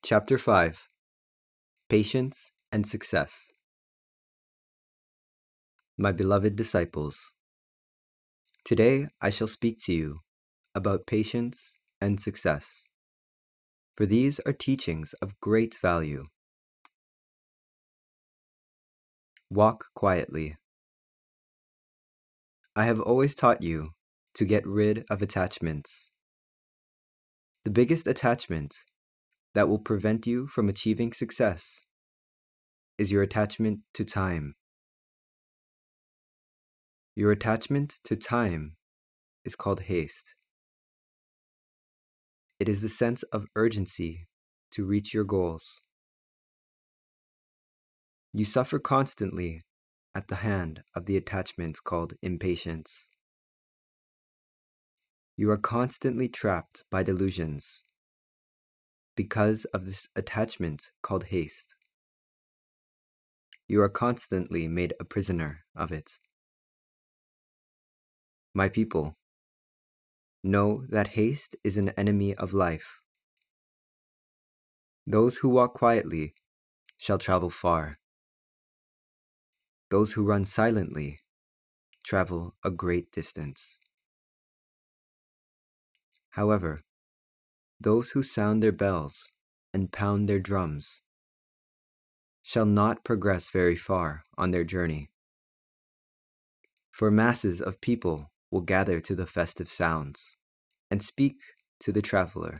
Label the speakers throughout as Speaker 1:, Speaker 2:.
Speaker 1: Chapter 5 Patience and Success. My beloved disciples, today I shall speak to you about patience and success, for these are teachings of great value. Walk quietly. I have always taught you to get rid of attachments. The biggest attachment that will prevent you from achieving success is your attachment to time. Your attachment to time is called haste. It is the sense of urgency to reach your goals. You suffer constantly at the hand of the attachments called impatience. You are constantly trapped by delusions because of this attachment called haste. You are constantly made a prisoner of it. My people, know that haste is an enemy of life. Those who walk quietly shall travel far. Those who run silently travel a great distance. However, those who sound their bells and pound their drums shall not progress very far on their journey, for masses of people will gather to the festive sounds and speak to the traveler.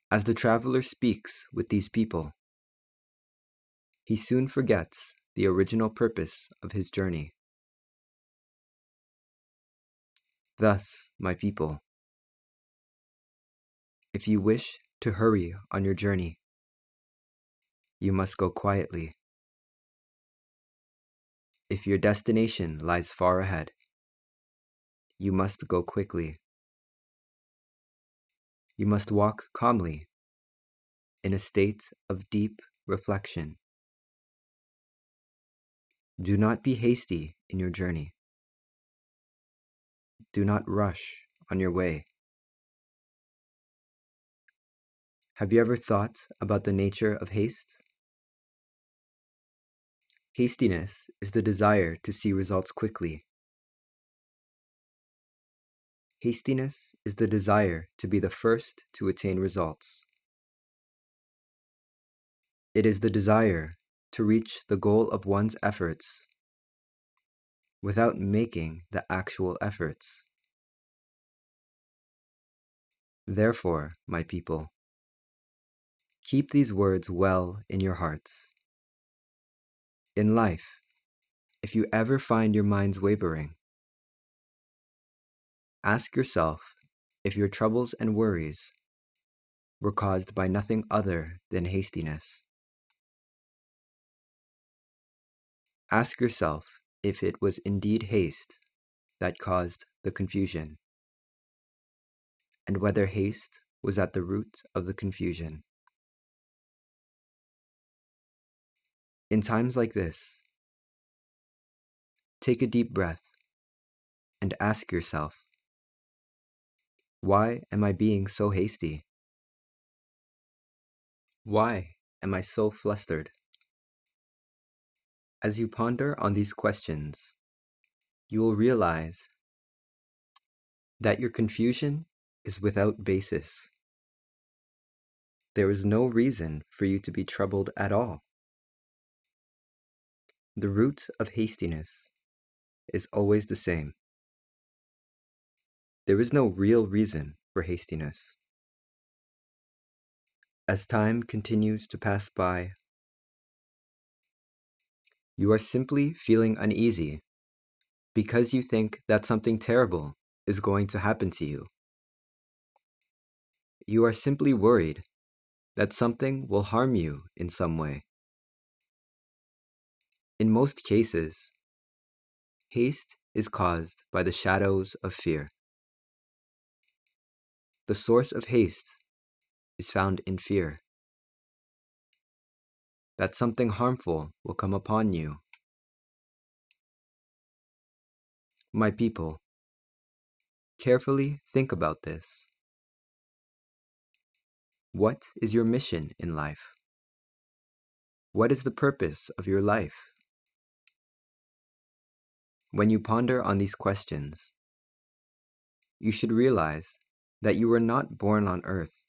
Speaker 1: As the traveler speaks with these people, he soon forgets the original purpose of his journey. Thus, my people, if you wish to hurry on your journey, you must go quietly. If your destination lies far ahead, you must go quickly. You must walk calmly in a state of deep reflection. Do not be hasty in your journey. Do not rush on your way. Have you ever thought about the nature of haste? Hastiness is the desire to see results quickly. Hastiness is the desire to be the first to attain results. It is the desire to reach the goal of one's efforts without making the actual efforts. Therefore, my people, keep these words well in your hearts. In life, if you ever find your minds wavering, ask yourself if your troubles and worries were caused by nothing other than hastiness. Ask yourself if it was indeed haste that caused the confusion, and whether haste was at the root of the confusion. In times like this, take a deep breath and ask yourself, why am I being so hasty? Why am I so flustered? As you ponder on these questions, you will realize that your confusion is without basis. There is no reason for you to be troubled at all. The root of hastiness is always the same. There is no real reason for hastiness. As time continues to pass by, you are simply feeling uneasy because you think that something terrible is going to happen to you. You are simply worried that something will harm you in some way. In most cases, haste is caused by the shadows of fear. The source of haste is found in fear that something harmful will come upon you. My people, carefully think about this. What is your mission in life? What is the purpose of your life? When you ponder on these questions, you should realize that you were not born on earth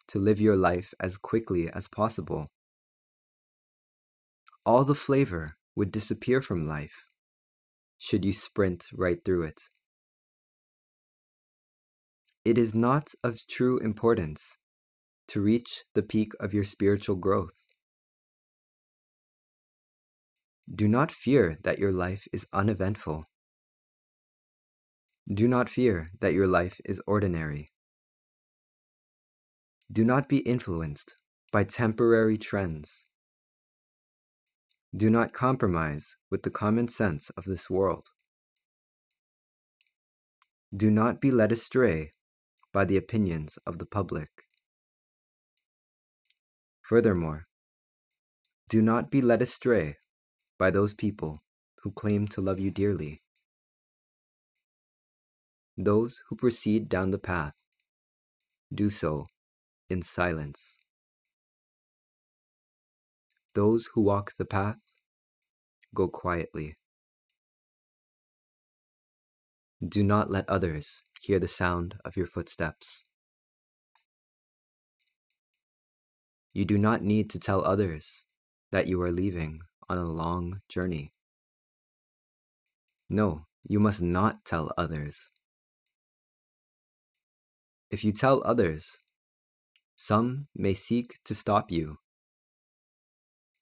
Speaker 1: to live your life as quickly as possible. All the flavor would disappear from life should you sprint right through it. It is not of true importance to reach the peak of your spiritual growth. Do not fear that your life is uneventful. Do not fear that your life is ordinary. Do not be influenced by temporary trends. Do not compromise with the common sense of this world. Do not be led astray by the opinions of the public. Furthermore, do not be led astray by those people who claim to love you dearly. Those who proceed down the path do so in silence. Those who walk the path go quietly. Do not let others hear the sound of your footsteps. You do not need to tell others that you are leaving on a long journey. No, you must not tell others. If you tell others, some may seek to stop you,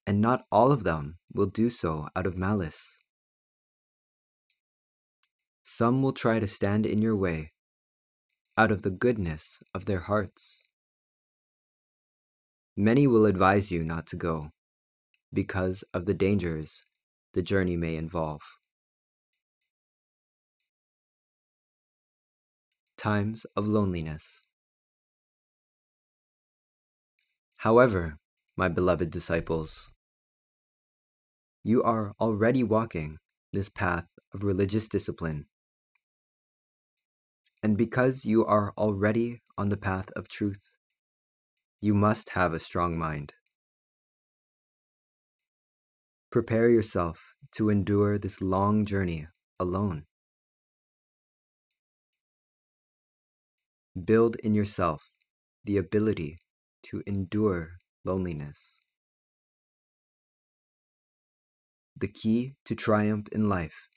Speaker 1: and not all of them will do so out of malice. Some will try to stand in your way out of the goodness of their hearts. Many will advise you not to go because of the dangers the journey may involve. Times of loneliness. However, my beloved disciples, you are already walking this path of religious discipline. And because you are already on the path of truth, you must have a strong mind. Prepare yourself to endure this long journey alone. Build in yourself the ability to endure loneliness. The key to triumph in life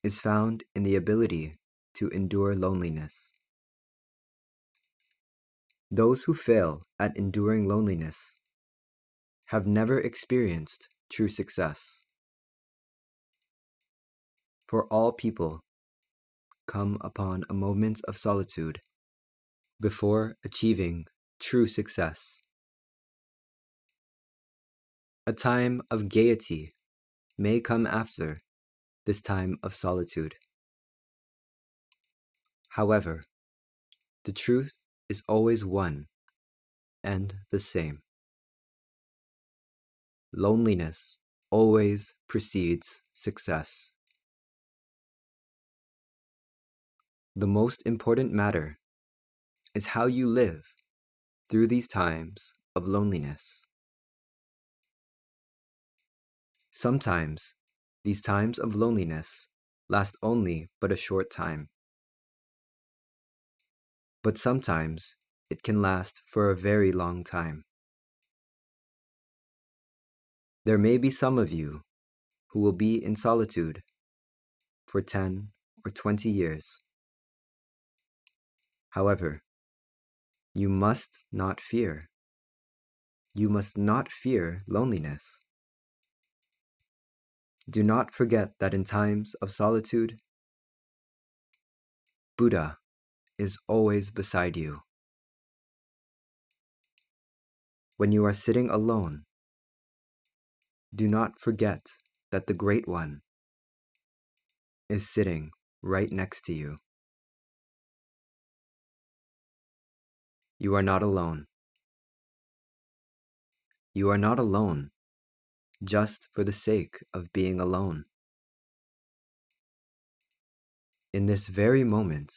Speaker 1: is found in the ability to endure loneliness. Those who fail at enduring loneliness have never experienced true success. For all people come upon a moment of solitude before achieving true success. A time of gaiety may come after this time of solitude. However, the truth is always one and the same. Loneliness always precedes success. The most important matter is how you live through these times of loneliness. Sometimes these times of loneliness last only but a short time. But sometimes it can last for a very long time. There may be some of you who will be in solitude for 10 or 20 years. However, you must not fear. You must not fear loneliness. Do not forget that in times of solitude, Buddha is always beside you. When you are sitting alone, do not forget that the Great One is sitting right next to you. You are not alone. You are not alone just for the sake of being alone. In this very moment,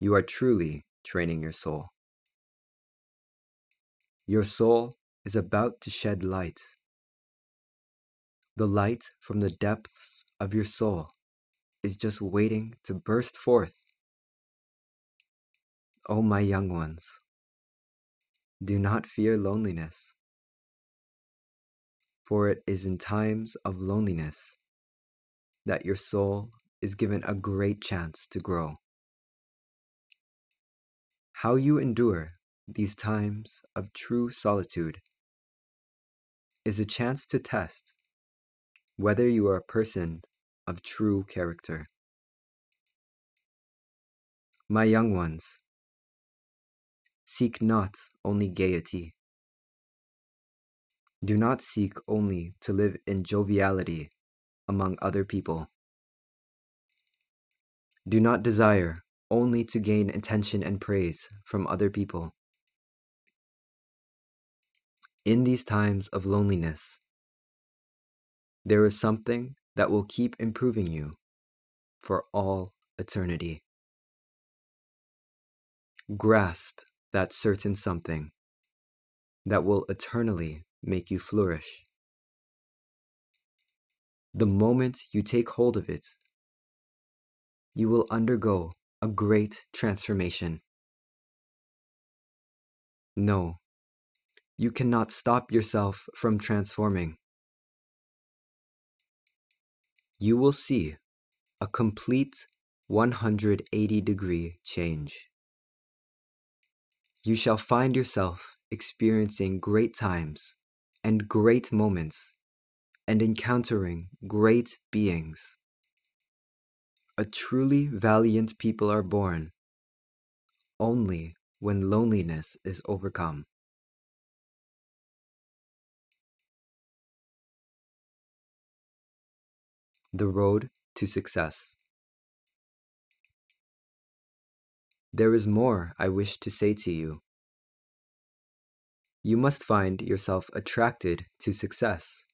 Speaker 1: you are truly training your soul. Your soul is about to shed light. The light from the depths of your soul is just waiting to burst forth. O my young ones, do not fear loneliness, for it is in times of loneliness that your soul is given a great chance to grow. How you endure these times of true solitude is a chance to test whether you are a person of true character. My young ones, seek not only gaiety. Do not seek only to live in joviality among other people. Do not desire only to gain attention and praise from other people. In these times of loneliness, there is something that will keep improving you for all eternity. Grasp that certain something that will eternally make you flourish. The moment you take hold of it, you will undergo a great transformation. No, you cannot stop yourself from transforming. You will see a complete 180-degree change. You shall find yourself experiencing great times and great moments and encountering great beings. A truly valiant people are born only when loneliness is overcome. The road to success. There is more I wish to say to you. You must find yourself attracted to success.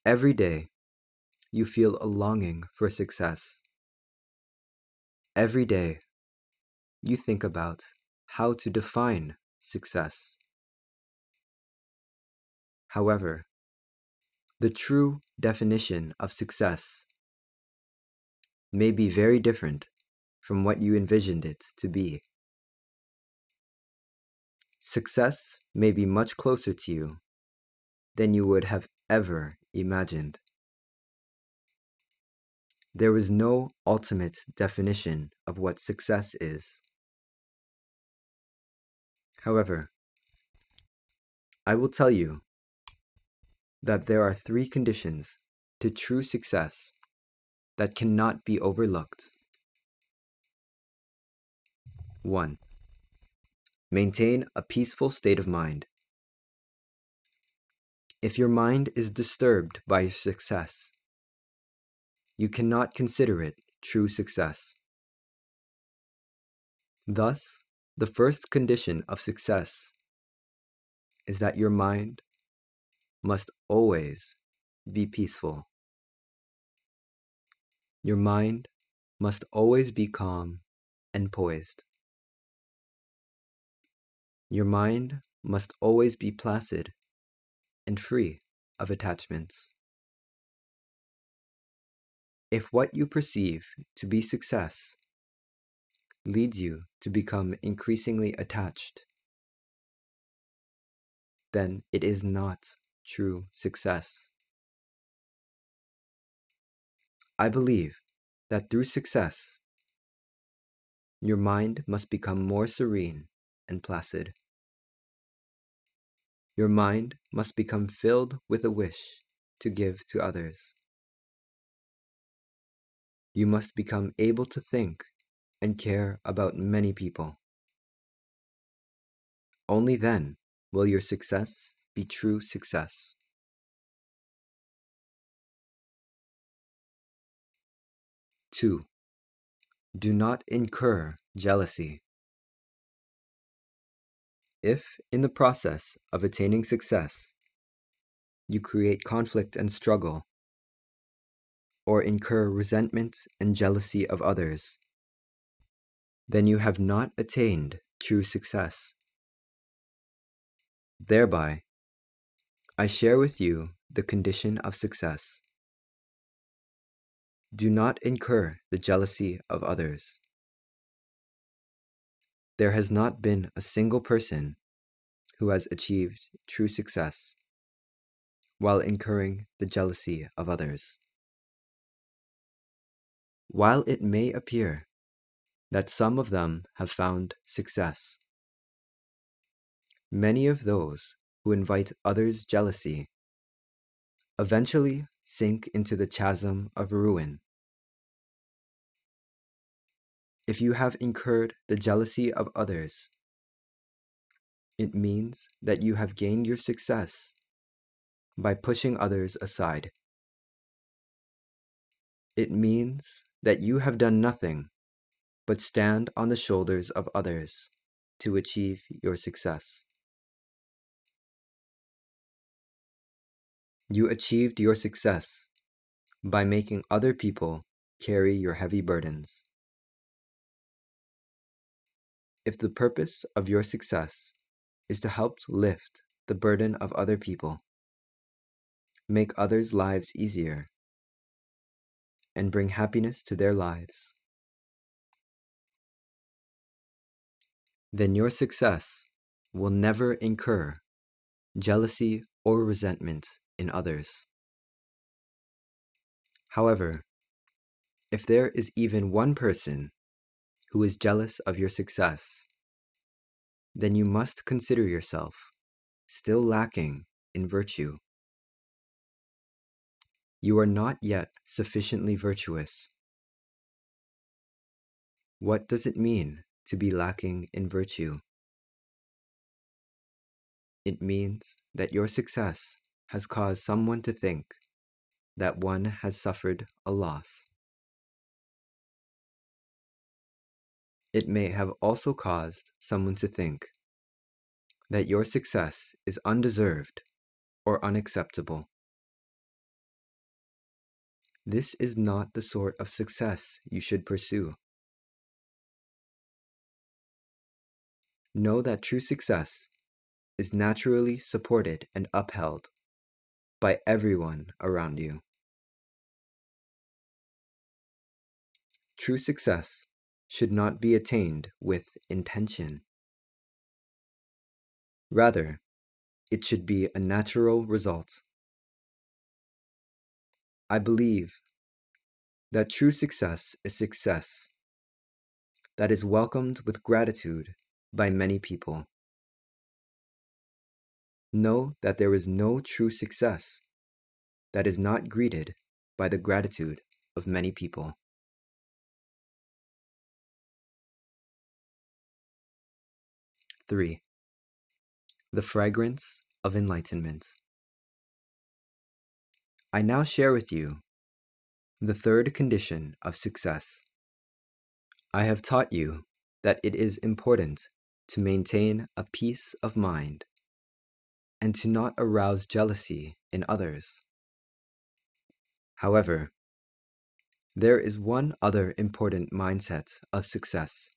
Speaker 1: Every day, you feel a longing for success. Every day, you think about how to define success. However, the true definition of success may be very different from what you envisioned it to be. Success may be much closer to you than you would have ever imagined. There is no ultimate definition of what success is. However, I will tell you that there are 3 conditions to true success that cannot be overlooked. 1. Maintain a peaceful state of mind. If your mind is disturbed by your success, you cannot consider it true success. Thus, the first condition of success is that your mind must always be peaceful. Your mind must always be calm and poised. Your mind must always be placid and free of attachments. If what you perceive to be success leads you to become increasingly attached, then it is not true success. I believe that through success, your mind must become more serene and placid. Your mind must become filled with a wish to give to others. You must become able to think and care about many people. Only then will your success be true success. 2. Do not incur jealousy. If, in the process of attaining success, you create conflict and struggle, or incur resentment and jealousy of others, then you have not attained true success. Thereby, I share with you the condition of success. Do not incur the jealousy of others. There has not been a single person who has achieved true success while incurring the jealousy of others. While it may appear that some of them have found success, many of those who invite others' jealousy eventually sink into the chasm of ruin. If you have incurred the jealousy of others, it means that you have gained your success by pushing others aside. It means that you have done nothing but stand on the shoulders of others to achieve your success. You achieved your success by making other people carry your heavy burdens. If the purpose of your success is to help lift the burden of other people, make others' lives easier, and bring happiness to their lives, then your success will never incur jealousy or resentment in others. However, if there is even one person who is jealous of your success, then you must consider yourself still lacking in virtue. You are not yet sufficiently virtuous. What does it mean to be lacking in virtue? It means that your success has caused someone to think that one has suffered a loss. It may have also caused someone to think that your success is undeserved or unacceptable. This is not the sort of success you should pursue. Know that true success is naturally supported and upheld by everyone around you. True success should not be attained with intention. Rather, it should be a natural result. I believe that true success is success that is welcomed with gratitude by many people. Know that there is no true success that is not greeted by the gratitude of many people. 3. The Fragrance of Enlightenment. I now share with you the third condition of success. I have taught you that it is important to maintain a peace of mind and to not arouse jealousy in others. However, there is one other important mindset of success.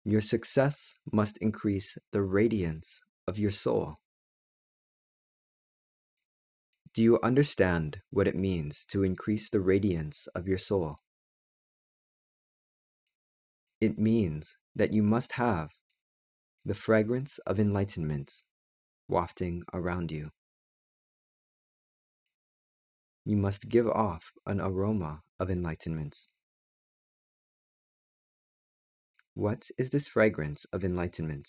Speaker 1: Your success must increase the radiance of your soul. Do you understand what it means to increase the radiance of your soul? It means that you must have the fragrance of enlightenment wafting around you. You must give off an aroma of enlightenment. What is this fragrance of enlightenment?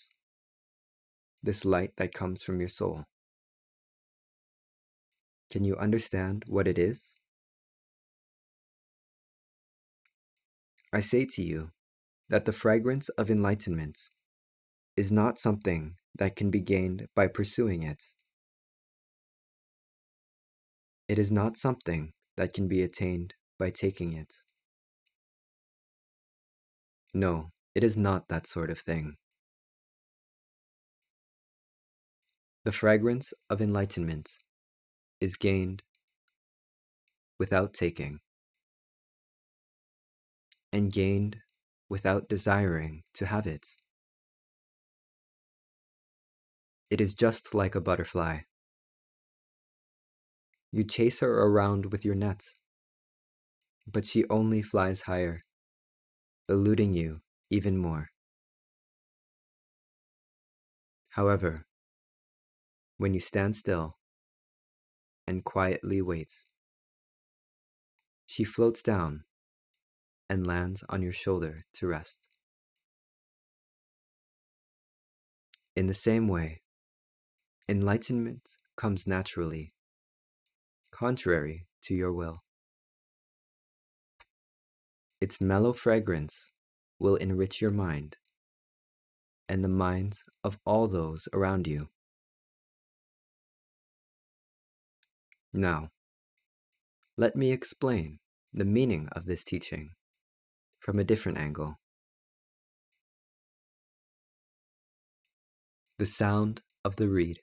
Speaker 1: This light that comes from your soul. Can you understand what it is? I say to you that the fragrance of enlightenment is not something that can be gained by pursuing it. It is not something that can be attained by taking it. No, it is not that sort of thing. The fragrance of enlightenment is gained without taking, and gained without desiring to have it. It is just like a butterfly. You chase her around with your nets, but she only flies higher, eluding you even more. However, when you stand still and quietly wait, she floats down and lands on your shoulder to rest. In the same way, enlightenment comes naturally, contrary to your will. Its mellow fragrance will enrich your mind and the minds of all those around you. Now, let me explain the meaning of this teaching from a different angle. The sound of the reed.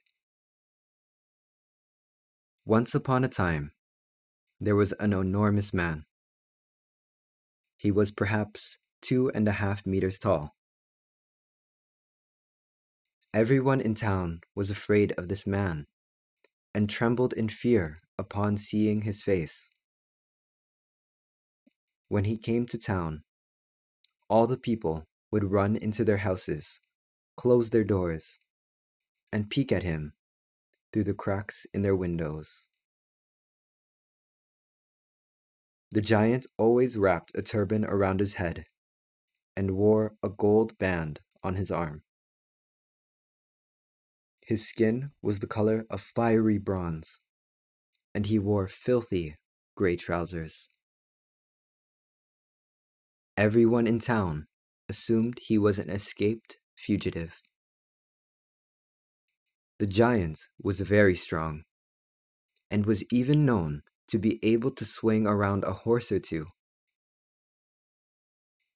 Speaker 1: Once upon a time, there was an enormous man. He was perhaps 2.5 meters tall. Everyone in town was afraid of this man and trembled in fear upon seeing his face. When he came to town, all the people would run into their houses, close their doors, and peek at him through the cracks in their windows. The giant always wrapped a turban around his head and wore a gold band on his arm. His skin was the color of fiery bronze, and he wore filthy gray trousers. Everyone in town assumed he was an escaped fugitive. The giant was very strong, and was even known to be able to swing around a horse or two.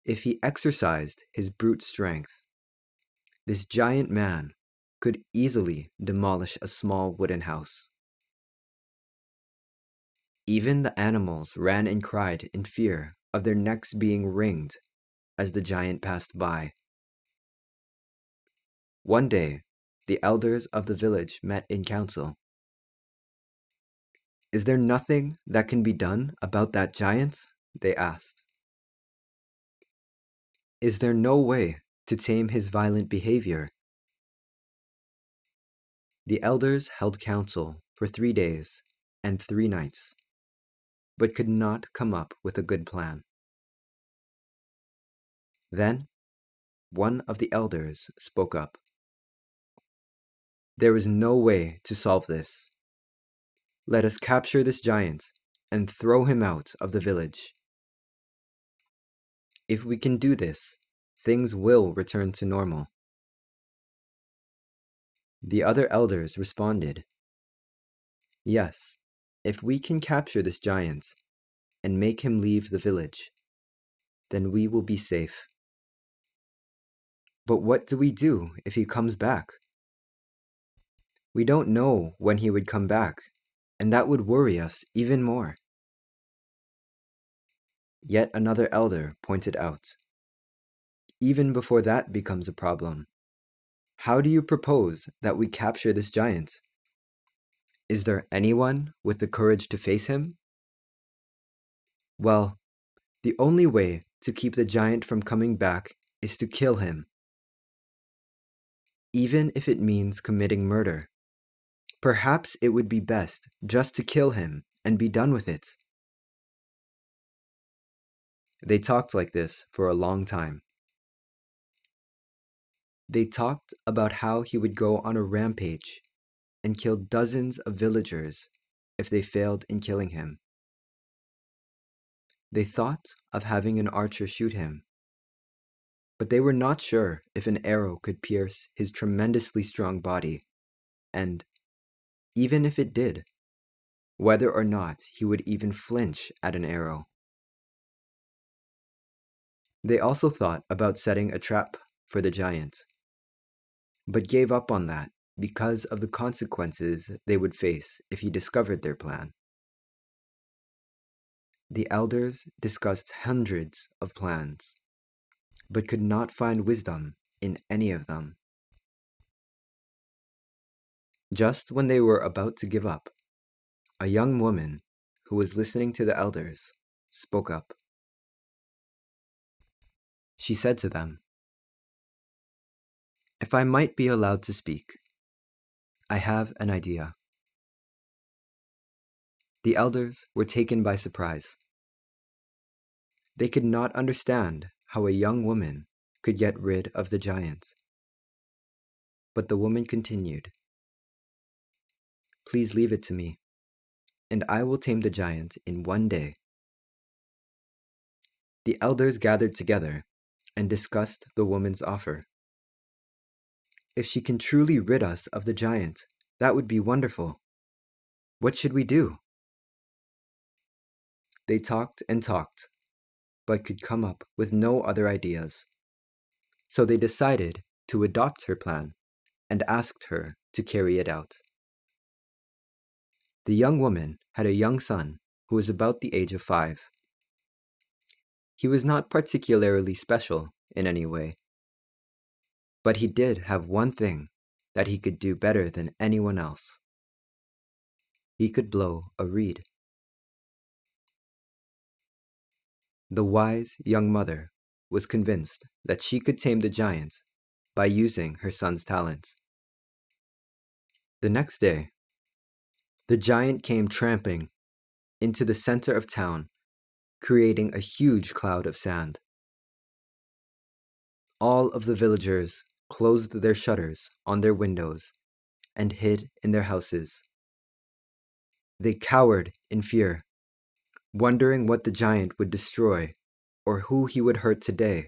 Speaker 1: If he exercised his brute strength, this giant man could easily demolish a small wooden house. Even the animals ran and cried in fear of their necks being wringed as the giant passed by. One day, the elders of the village met in council. "Is there nothing that can be done about that giant?" they asked. "Is there no way to tame his violent behavior?" The elders held council for 3 days and 3 nights, but could not come up with a good plan. Then, one of the elders spoke up. "There is no way to solve this. Let us capture this giant and throw him out of the village. If we can do this, things will return to normal." The other elders responded, "Yes, if we can capture this giant and make him leave the village, then we will be safe. But what do we do if he comes back? We don't know when he would come back, and that would worry us even more." Yet another elder pointed out, "Even before that becomes a problem, how do you propose that we capture this giant? Is there anyone with the courage to face him?" "Well, the only way to keep the giant from coming back is to kill him, even if it means committing murder. Perhaps it would be best just to kill him and be done with it." They talked like this for a long time. They talked about how he would go on a rampage and kill dozens of villagers if they failed in killing him. They thought of having an archer shoot him, but they were not sure if an arrow could pierce his tremendously strong body, and, even if it did, whether or not he would even flinch at an arrow. They also thought about setting a trap for the giant, but gave up on that because of the consequences they would face if he discovered their plan. The elders discussed hundreds of plans, but could not find wisdom in any of them. Just when they were about to give up, a young woman who was listening to the elders spoke up. She said to them, "If I might be allowed to speak, I have an idea." The elders were taken by surprise. They could not understand how a young woman could get rid of the giant. But the woman continued, "Please leave it to me, and I will tame the giant in one day." The elders gathered together and discussed the woman's offer. "If she can truly rid us of the giant, that would be wonderful. What should we do?" They talked and talked, but could come up with no other ideas. So they decided to adopt her plan and asked her to carry it out. The young woman had a young son who was about the age of 5. He was not particularly special in any way, but he did have one thing that he could do better than anyone else. He could blow a reed. The wise young mother was convinced that she could tame the giant by using her son's talent. The next day, the giant came tramping into the center of town, creating a huge cloud of sand. All of the villagers closed their shutters on their windows and hid in their houses. They cowered in fear, wondering what the giant would destroy or who he would hurt today.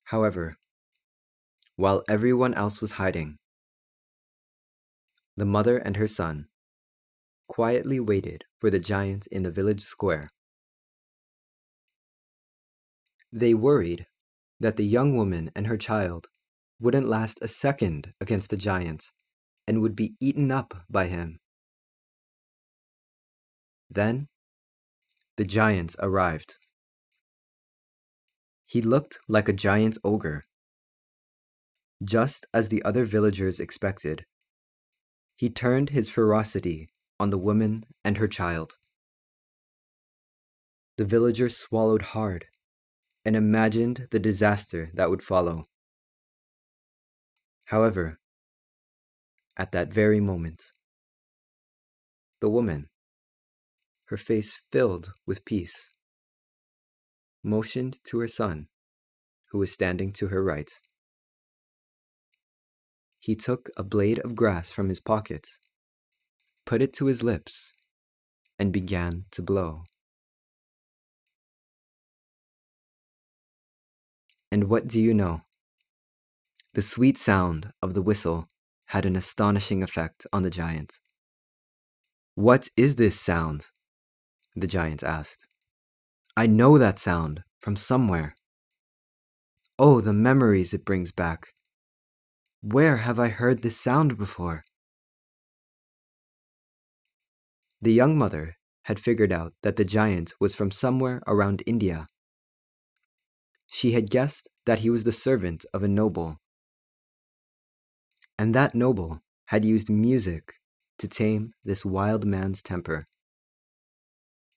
Speaker 1: However, while everyone else was hiding, the mother and her son quietly waited for the giant in the village square. They worried that the young woman and her child wouldn't last a second against the giant and would be eaten up by him. Then, the giant arrived. He looked like a giant ogre. Just as the other villagers expected, he turned his ferocity on the woman and her child. The villagers swallowed hard and imagined the disaster that would follow. However, at that very moment, the woman, her face filled with peace, motioned to her son, who was standing to her right. He took a blade of grass from his pocket, put it to his lips, and began to blow. And what do you know? The sweet sound of the whistle had an astonishing effect on the giant. "What is this sound?" the giant asked. "I know that sound from somewhere. Oh, the memories it brings back. Where have I heard this sound before?" The young mother had figured out that the giant was from somewhere around India. She had guessed that he was the servant of a noble, and that noble had used music to tame this wild man's temper.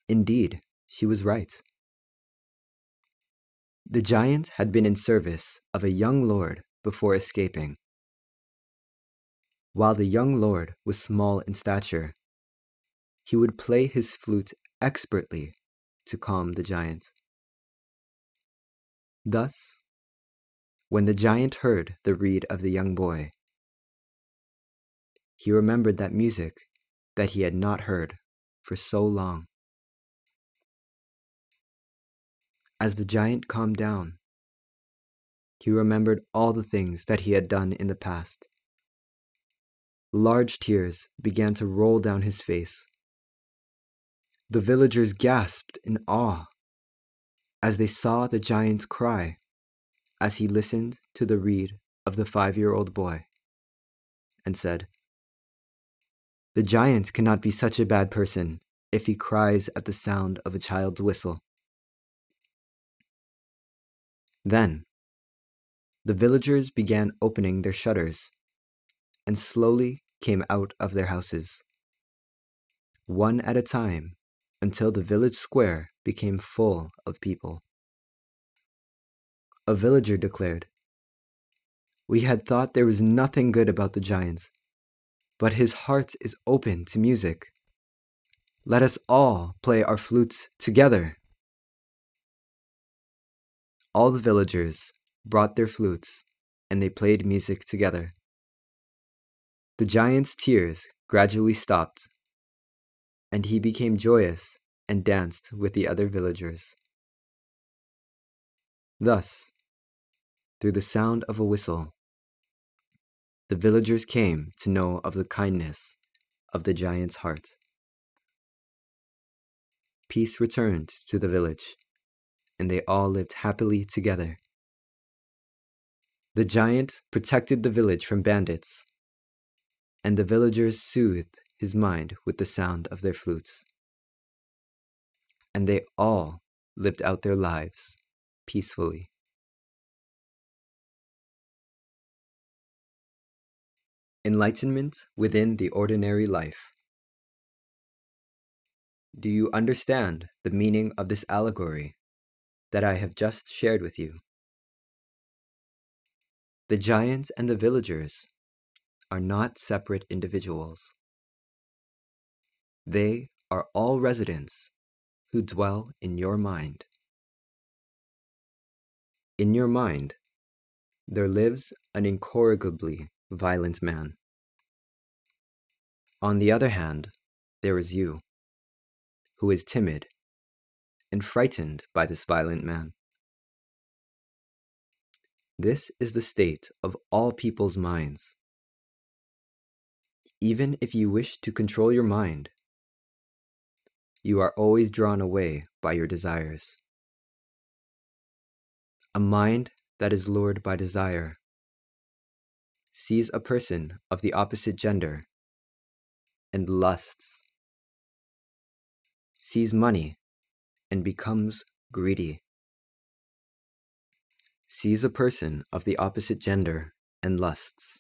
Speaker 1: Indeed, she was right. The giant had been in service of a young lord before escaping. While the young lord was small in stature, he would play his flute expertly to calm the giant. Thus, when the giant heard the reed of the young boy, he remembered that music that he had not heard for so long. As the giant calmed down, he remembered all the things that he had done in the past. Large tears began to roll down his face. The villagers gasped in awe as they saw the giant cry as he listened to the reed of the 5-year-old boy and said, "The giant cannot be such a bad person if he cries at the sound of a child's whistle." Then, the villagers began opening their shutters and slowly came out of their houses, one at a time, until the village square became full of people. A villager declared, "We had thought there was nothing good about the giants, but his heart is open to music. Let us all play our flutes together." All the villagers brought their flutes, and they played music together. The giant's tears gradually stopped, and he became joyous and danced with the other villagers. Thus, through the sound of a whistle, the villagers came to know of the kindness of the giant's heart. Peace returned to the village, and they all lived happily together. The giant protected the village from bandits, and the villagers soothed his mind with the sound of their flutes. And they all lived out their lives peacefully. Enlightenment within the ordinary life. Do you understand the meaning of this allegory that I have just shared with you? The giants and the villagers are not separate individuals. They are all residents who dwell in your mind. In your mind, there lives an incorrigibly violent man. On the other hand, there is you, who is timid and frightened by this violent man. This is the state of all people's minds. Even if you wish to control your mind, you are always drawn away by your desires. A mind that is lured by desire sees a person of the opposite gender and lusts, sees money and becomes greedy, sees a person of the opposite gender and lusts,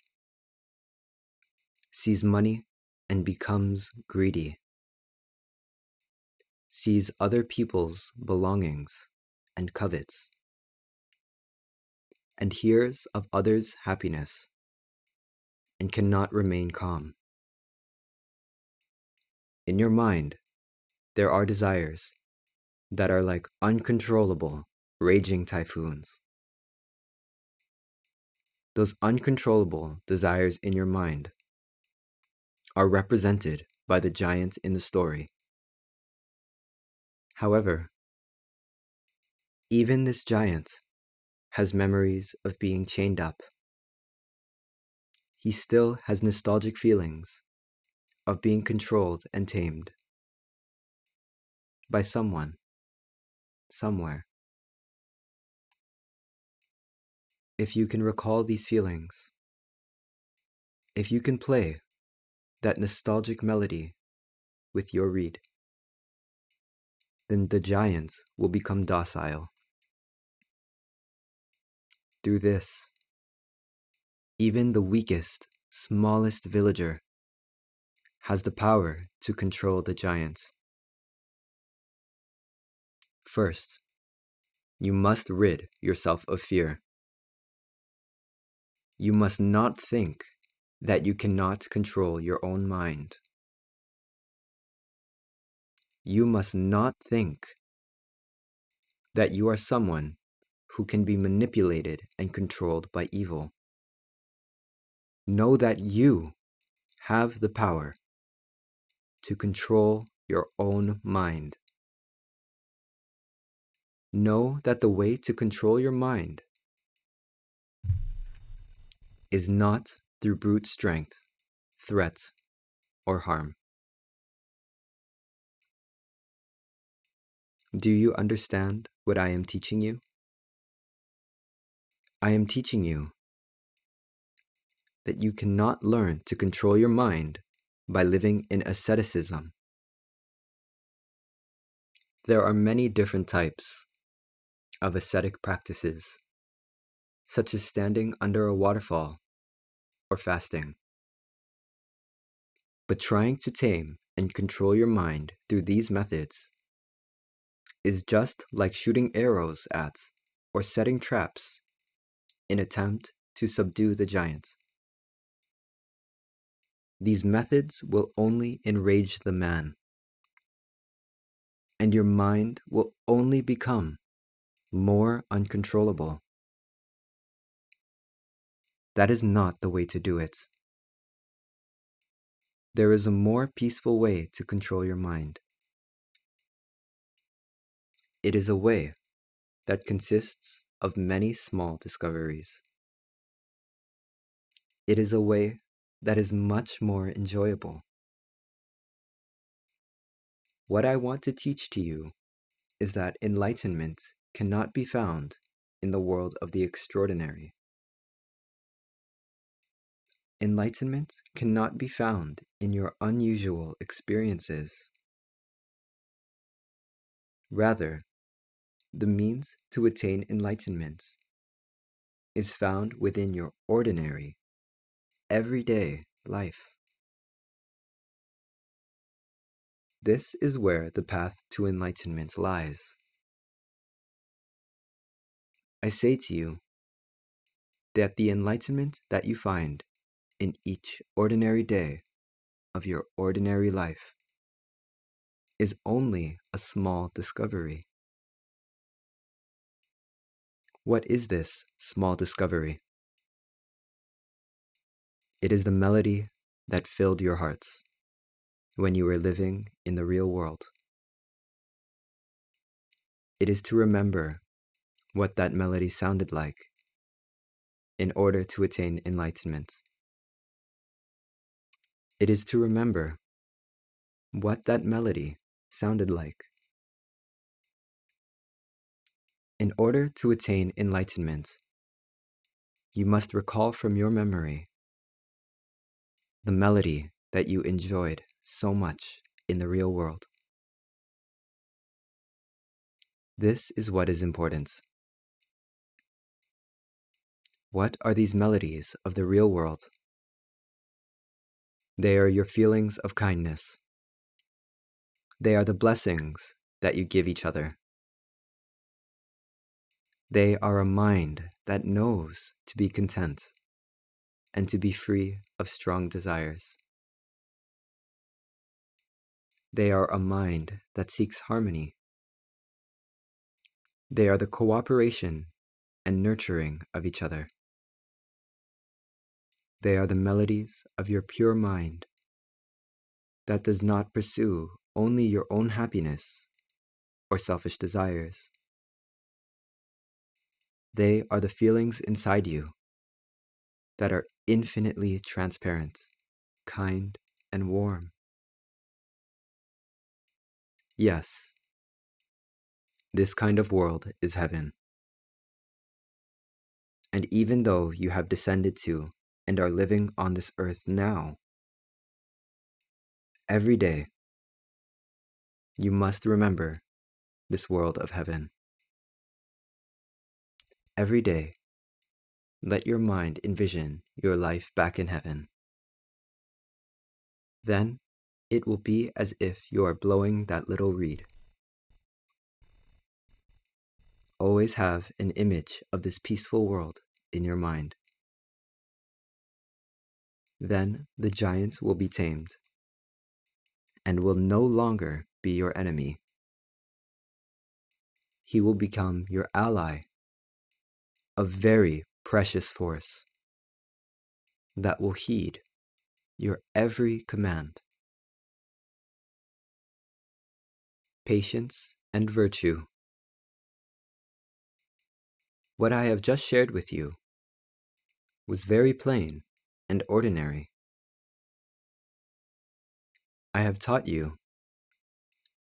Speaker 1: sees money and becomes greedy, sees other people's belongings and covets, and hears of others' happiness and cannot remain calm. In your mind, there are desires that are like uncontrollable, raging typhoons. Those uncontrollable desires in your mind are represented by the giant in the story. However, even this giant has memories of being chained up. He still has nostalgic feelings of being controlled and tamed by someone, somewhere. If you can recall these feelings, if you can play that nostalgic melody with your reed, then the giant will become docile. Through this, even the weakest, smallest villager has the power to control the giant. First, you must rid yourself of fear. You must not think that you cannot control your own mind. You must not think that you are someone who can be manipulated and controlled by evil. Know that you have the power to control your own mind. Know that the way to control your mind is not through brute strength, threat, or harm. Do you understand what I am teaching you? I am teaching you that you cannot learn to control your mind by living in asceticism. There are many different types of ascetic practices, such as standing under a waterfall or fasting. But trying to tame and control your mind through these methods is just like shooting arrows at or setting traps in attempt to subdue the giant. These methods will only enrage the man, and your mind will only become more uncontrollable. That is not the way to do it. There is a more peaceful way to control your mind. It is a way that consists of many small discoveries. It is a way that is much more enjoyable. What I want to teach to you is that enlightenment cannot be found in the world of the extraordinary. Enlightenment cannot be found in your unusual experiences. Rather, the means to attain enlightenment is found within your ordinary, everyday life. This is where the path to enlightenment lies. I say to you that the enlightenment that you find in each ordinary day of your ordinary life is only a small discovery. What is this small discovery? It is the melody that filled your hearts when you were living in the real world. It is to remember what that melody sounded like in order to attain enlightenment. It is to remember what that melody sounded like. In order to attain enlightenment, you must recall from your memory the melody that you enjoyed so much in the real world. This is what is important. What are these melodies of the real world? They are your feelings of kindness. They are the blessings that you give each other. They are a mind that knows to be content and to be free of strong desires. They are a mind that seeks harmony. They are the cooperation and nurturing of each other. They are the melodies of your pure mind that does not pursue only your own happiness or selfish desires. They are the feelings inside you that are infinitely transparent, kind, and warm. Yes, this kind of world is heaven. And even though you have descended to and are living on this earth now, every day you must remember this world of heaven. Every day, let your mind envision your life back in heaven. Then it will be as if you are blowing that little reed. Always have an image of this peaceful world in your mind. Then the giant will be tamed and will no longer be your enemy. He will become your ally, a very precious force that will heed your every command. Patience and virtue. What I have just shared with you was very plain and ordinary. I have taught you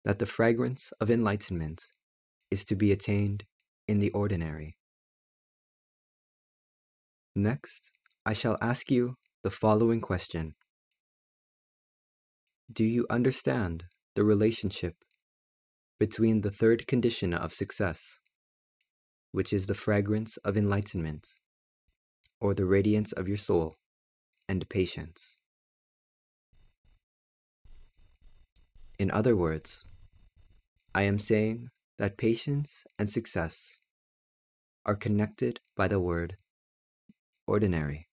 Speaker 1: that the fragrance of enlightenment is to be attained in the ordinary. Next, I shall ask you the following question. Do you understand the relationship between the third condition of success, which is the fragrance of enlightenment, or the radiance of your soul, and patience? In other words, I am saying that patience and success are connected by the word ordinary.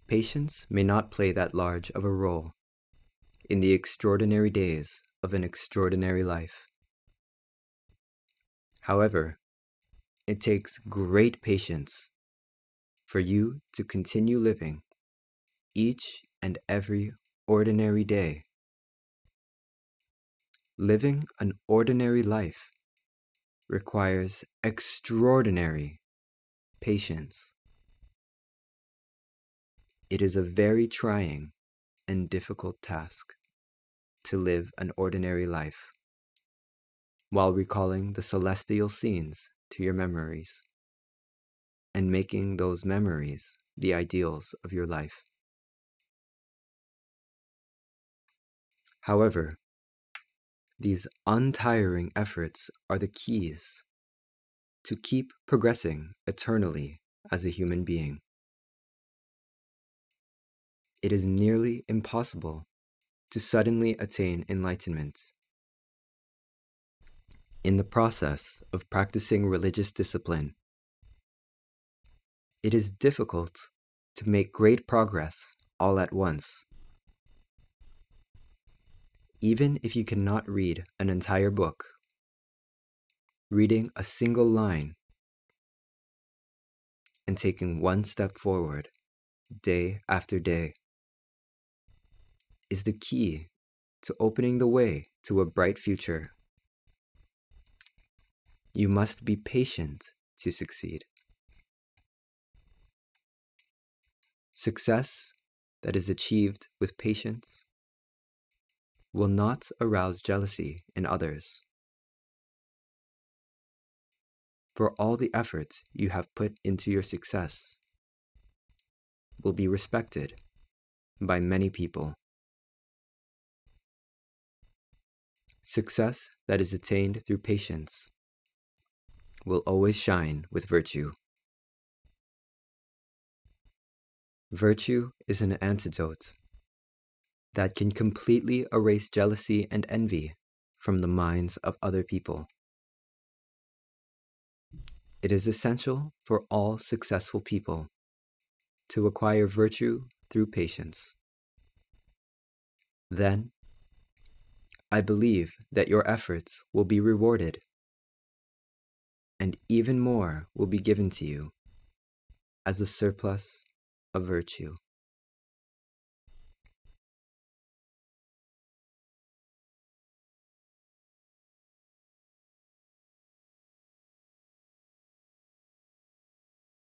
Speaker 1: Patience may not play that large of a role in the extraordinary days of an extraordinary life. However, it takes great patience for you to continue living each and every ordinary day. Living an ordinary life requires extraordinary patience. It is a very trying and difficult task to live an ordinary life while recalling the celestial scenes to your memories and making those memories the ideals of your life. However, these untiring efforts are the keys to keep progressing eternally as a human being. It is nearly impossible to suddenly attain enlightenment. In the process of practicing religious discipline, it is difficult to make great progress all at once. Even if you cannot read an entire book, reading a single line and taking one step forward day after day is the key to opening the way to a bright future. You must be patient to succeed. Success that is achieved with patience will not arouse jealousy in others. For all the effort you have put into your success will be respected by many people. Success that is attained through patience will always shine with virtue. Virtue is an antidote that can completely erase jealousy and envy from the minds of other people. It is essential for all successful people to acquire virtue through patience. Then, I believe that your efforts will be rewarded, and even more will be given to you as a surplus of virtue.